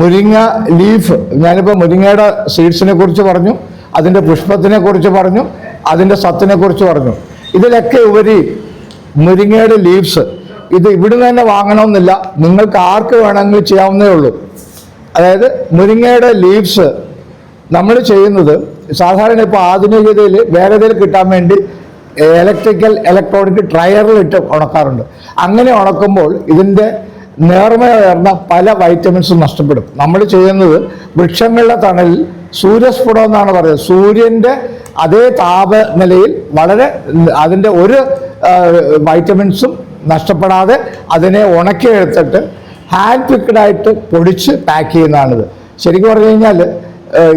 മുരിങ്ങ ലീഫ്, ഞാനിപ്പോൾ മുരിങ്ങയുടെ സീഡ്സിനെ കുറിച്ച് പറഞ്ഞു, അതിൻ്റെ പുഷ്പത്തിനെ കുറിച്ച് പറഞ്ഞു, അതിൻ്റെ സത്തിനെ കുറിച്ച് പറഞ്ഞു. ഇതിലൊക്കെ ഉപരി മുരിങ്ങയുടെ ലീവ്സ് ഇത് ഇവിടുന്ന് തന്നെ വാങ്ങണമെന്നില്ല, നിങ്ങൾക്ക് ആർക്ക് വേണമെങ്കിലും ചെയ്യാവുന്നേ ഉള്ളൂ. അതായത് മുരിങ്ങയുടെ ലീവ്സ് നമ്മൾ ചെയ്യുന്നത് സാധാരണ ഇപ്പോൾ ആധുനികതയിൽ വേഗതയിൽ കിട്ടാൻ വേണ്ടി ഇലക്ട്രോണിക് ഡ്രയറിലിട്ട് ഉണക്കാറുണ്ട്. അങ്ങനെ ഉണക്കുമ്പോൾ ഇതിൻ്റെ നേർമയുള്ള പല വൈറ്റമിൻസും നഷ്ടപ്പെടും. നമ്മൾ ചെയ്യുന്നത് വൃക്ഷങ്ങളുടെ തണലിൽ സൂര്യസ്ഫുടം എന്നാണ് പറയുന്നത്. സൂര്യൻ്റെ അതേ താപനിലയിൽ വളരെ അതിൻ്റെ ഒരു വൈറ്റമിൻസും നഷ്ടപ്പെടാതെ അതിനെ ഉണക്കിയെടുത്തിട്ട് ഹാൻഡ് പിക്ഡായിട്ട് പൊടിച്ച് പാക്ക് ചെയ്യുന്നതാണിത്. ശരിക്കും പറഞ്ഞു കഴിഞ്ഞാൽ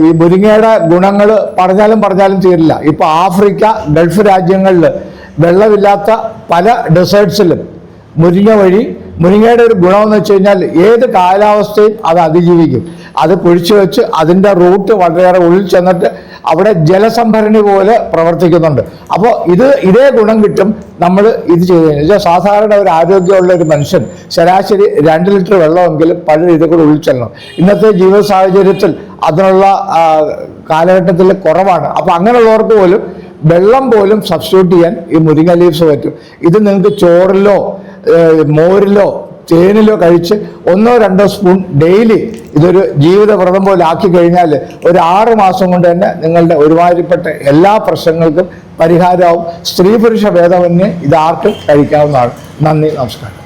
ഈ മുരിങ്ങയുടെ ഗുണങ്ങൾ പറഞ്ഞാലും തീരില്ല. ഇപ്പോൾ ആഫ്രിക്ക, ഗൾഫ് രാജ്യങ്ങളിൽ വെള്ളമില്ലാത്ത പല ഡെസേർട്ട്സിലും മുരിങ്ങയുടെ ഒരു ഗുണമെന്ന് വെച്ച് കഴിഞ്ഞാൽ ഏത് കാലാവസ്ഥയും അത് അതിജീവിക്കും. അത് പൊഴിച്ചു വെച്ച് അതിൻ്റെ റൂട്ട് വളരെയേറെ ഉള്ളിൽ ചെന്നിട്ട് അവിടെ ജലസംഭരണി പോലെ പ്രവർത്തിക്കുന്നുണ്ട്. അപ്പോൾ ഇതേ ഗുണം കിട്ടും നമ്മൾ ഇത് ചെയ്ത് കഴിഞ്ഞാൽ. സാധാരണ ഒരു ആരോഗ്യമുള്ള ഒരു മനുഷ്യൻ ശരാശരി 2 ലിറ്റർ വെള്ളമെങ്കിലും പല ഇത് കൂടെ ഉള്ളിൽ ചെല്ലണം. ഇന്നത്തെ ജീവിത സാഹചര്യത്തിൽ അതിനുള്ള കാലഘട്ടത്തിൽ കുറവാണ്. അപ്പോൾ അങ്ങനെയുള്ളവർക്ക് പോലും വെള്ളം പോലും സബ്സ്റ്റിറ്റ്യൂട്ട് ചെയ്യാൻ ഈ മുരിങ്ങ ലീവ്സ് പറ്റും. ഇത് നിങ്ങൾക്ക് ചോറിലോ മോരിലോ തേനിലോ കഴിച്ച് 1-2 സ്പൂൺ ഡെയിലി ഇതൊരു ജീവിതവ്രതം പോലെ ആക്കി കഴിഞ്ഞാൽ ഒരു 6 മാസം കൊണ്ട് തന്നെ നിങ്ങളുടെ ഒരുമാതിരിപ്പെട്ട എല്ലാ പ്രശ്നങ്ങൾക്കും പരിഹാരമാവും. സ്ത്രീ പുരുഷ ഭേദമന്യേ ഇതാർക്കും കഴിക്കാവുന്നതാണ്. നന്ദി, നമസ്കാരം.